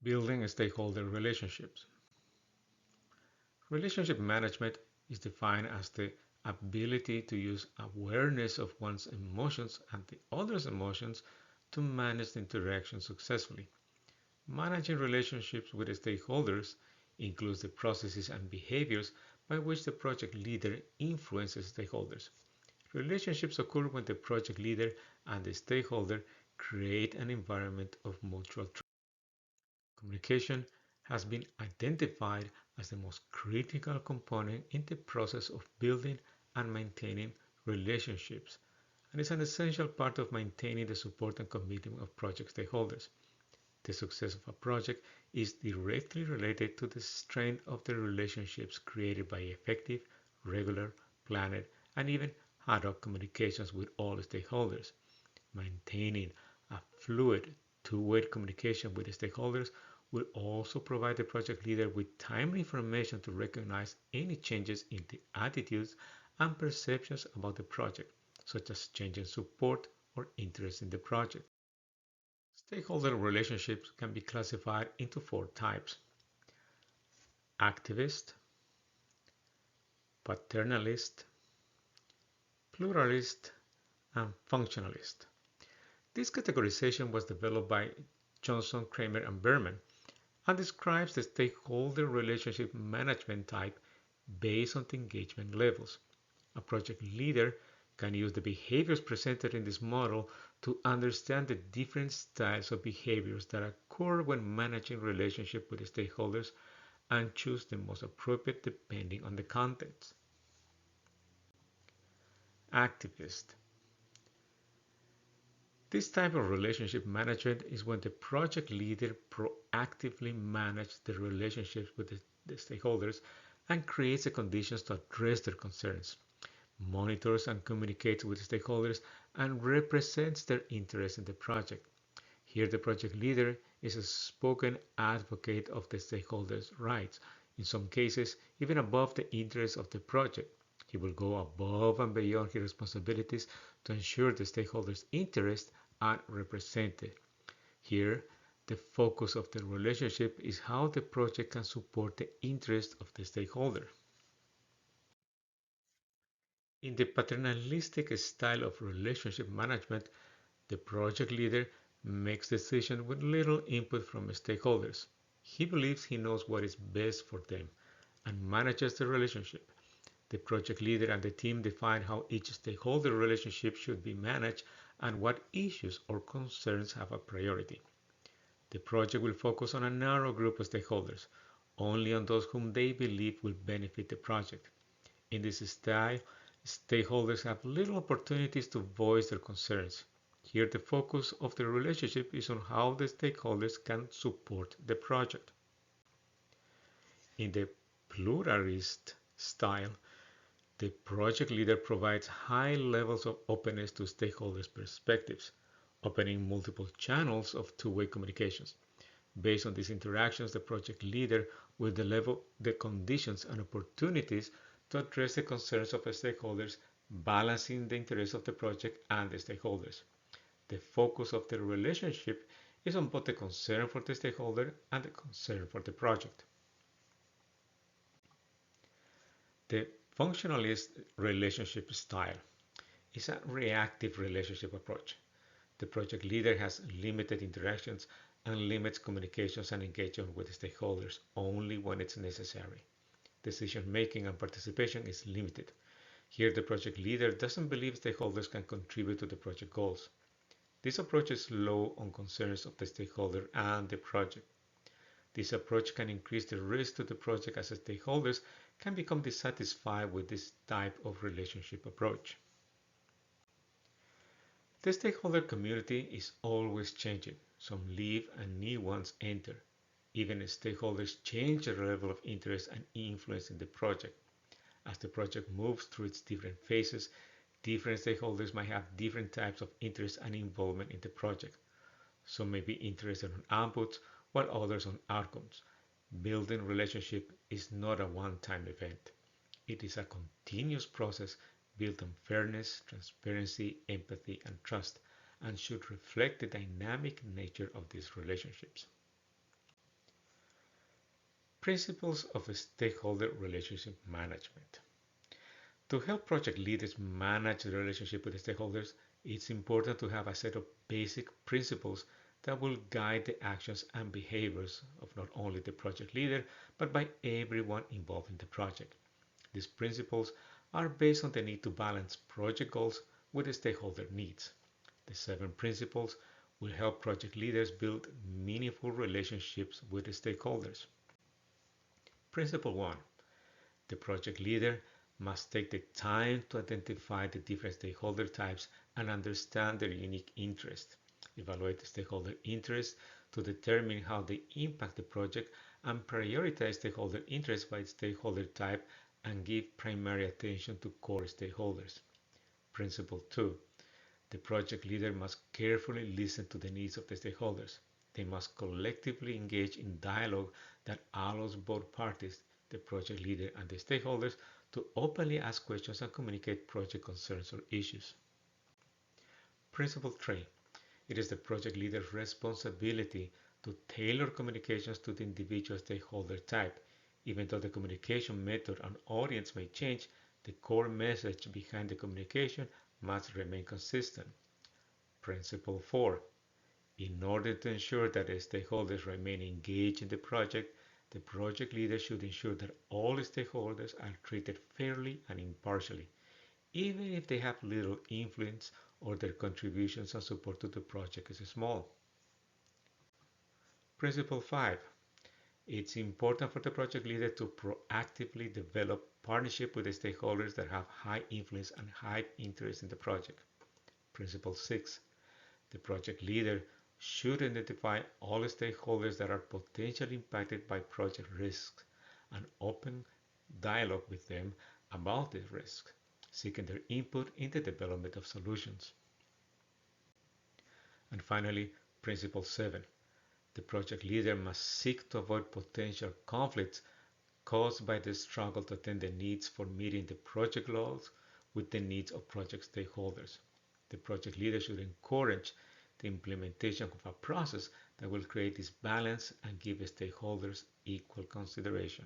Building stakeholder relationships. Relationship management is defined as the ability to use awareness of one's emotions and the other's emotions to manage the interaction successfully. Managing relationships with stakeholders includes the processes and behaviors by which the project leader influences stakeholders. Relationships occur when the project leader and the stakeholder create an environment of mutual trust. Communication has been identified as the most critical component in the process of building and maintaining relationships, and is an essential part of maintaining the support and commitment of project stakeholders. The success of a project is directly related to the strength of the relationships created by effective, regular, planned, and even ad hoc communications with all stakeholders. Maintaining a fluid, two-way communication with stakeholders will also provide the project leader with timely information to recognize any changes in the attitudes and perceptions about the project, such as changing support or interest in the project. Stakeholder relationships can be classified into four types: activist, paternalist, pluralist, and functionalist. This categorization was developed by Johnson, Kramer, and Berman and describes the stakeholder relationship management type based on the engagement levels. A project leader can use the behaviors presented in this model to understand the different styles of behaviors that occur when managing relationships with stakeholders and choose the most appropriate depending on the context. Activist. This type of relationship management is when the project leader proactively manages the relationships with the stakeholders and creates the conditions to address their concerns, monitors and communicates with stakeholders, and represents their interest in the project. Here, the project leader is a spoken advocate of the stakeholders' rights, in some cases, even above the interests of the project. He will go above and beyond his responsibilities to ensure the stakeholders' interests are represented. Here, the focus of the relationship is how the project can support the interests of the stakeholder. In the paternalistic style of relationship management, the project leader makes decisions with little input from stakeholders. He believes he knows what is best for them and manages the relationship. The project leader and the team define how each stakeholder relationship should be managed and what issues or concerns have a priority. The project will focus on a narrow group of stakeholders, only on those whom they believe will benefit the project. In this style, stakeholders have little opportunities to voice their concerns. Here, the focus of the relationship is on how the stakeholders can support the project. In the pluralist style, the project leader provides high levels of openness to stakeholders' perspectives, opening multiple channels of two-way communications. Based on these interactions, the project leader will develop the conditions and opportunities to address the concerns of the stakeholders, balancing the interests of the project and the stakeholders. The focus of the relationship is on both the concern for the stakeholder and the concern for the project. The functionalist relationship style is a reactive relationship approach. The project leader has limited interactions and limits communications and engagement with stakeholders only when it's necessary. Decision making and participation is limited. Here, the project leader doesn't believe stakeholders can contribute to the project goals. This approach is low on concerns of the stakeholder and the project. This approach can increase the risk to the project as stakeholders can become dissatisfied with this type of relationship approach. The stakeholder community is always changing. Some leave and new ones enter. Even stakeholders change their level of interest and influence in the project. As the project moves through its different phases, different stakeholders might have different types of interest and involvement in the project. Some may be interested on outputs, while others on outcomes. Building relationship is not a one-time event. It is a continuous process built on fairness, transparency, empathy, and trust, and should reflect the dynamic nature of these relationships. Principles of stakeholder relationship management. To help project leaders manage the relationship with the stakeholders, it's important to have a set of basic principles that will guide the actions and behaviors of not only the project leader, but by everyone involved in the project. These principles are based on the need to balance project goals with the stakeholder needs. The 7 principles will help project leaders build meaningful relationships with the stakeholders. Principle 1. The project leader must take the time to identify the different stakeholder types and understand their unique interests. Evaluate the stakeholder interests to determine how they impact the project and prioritize stakeholder interests by stakeholder type and give primary attention to core stakeholders. Principle 2. The project leader must carefully listen to the needs of the stakeholders. They must collectively engage in dialogue that allows both parties, the project leader and the stakeholders, to openly ask questions and communicate project concerns or issues. Principle 3. It is the project leader's responsibility to tailor communications to the individual stakeholder type. Even though the communication method and audience may change, the core message behind the communication must remain consistent. Principle 4. In order to ensure that the stakeholders remain engaged in the project leader should ensure that all stakeholders are treated fairly and impartially, even if they have little influence or their contributions and support to the project is small. Principle 5. It's important for the project leader to proactively develop partnership with the stakeholders that have high influence and high interest in the project. Principle 6. The project leader should identify all stakeholders that are potentially impacted by project risks and open dialogue with them about these risks, seeking their input in the development of solutions. And finally, Principle 7. The project leader must seek to avoid potential conflicts caused by the struggle to attend the needs for meeting the project goals with the needs of project stakeholders. The project leader should encourage the implementation of a process that will create this balance and give stakeholders equal consideration.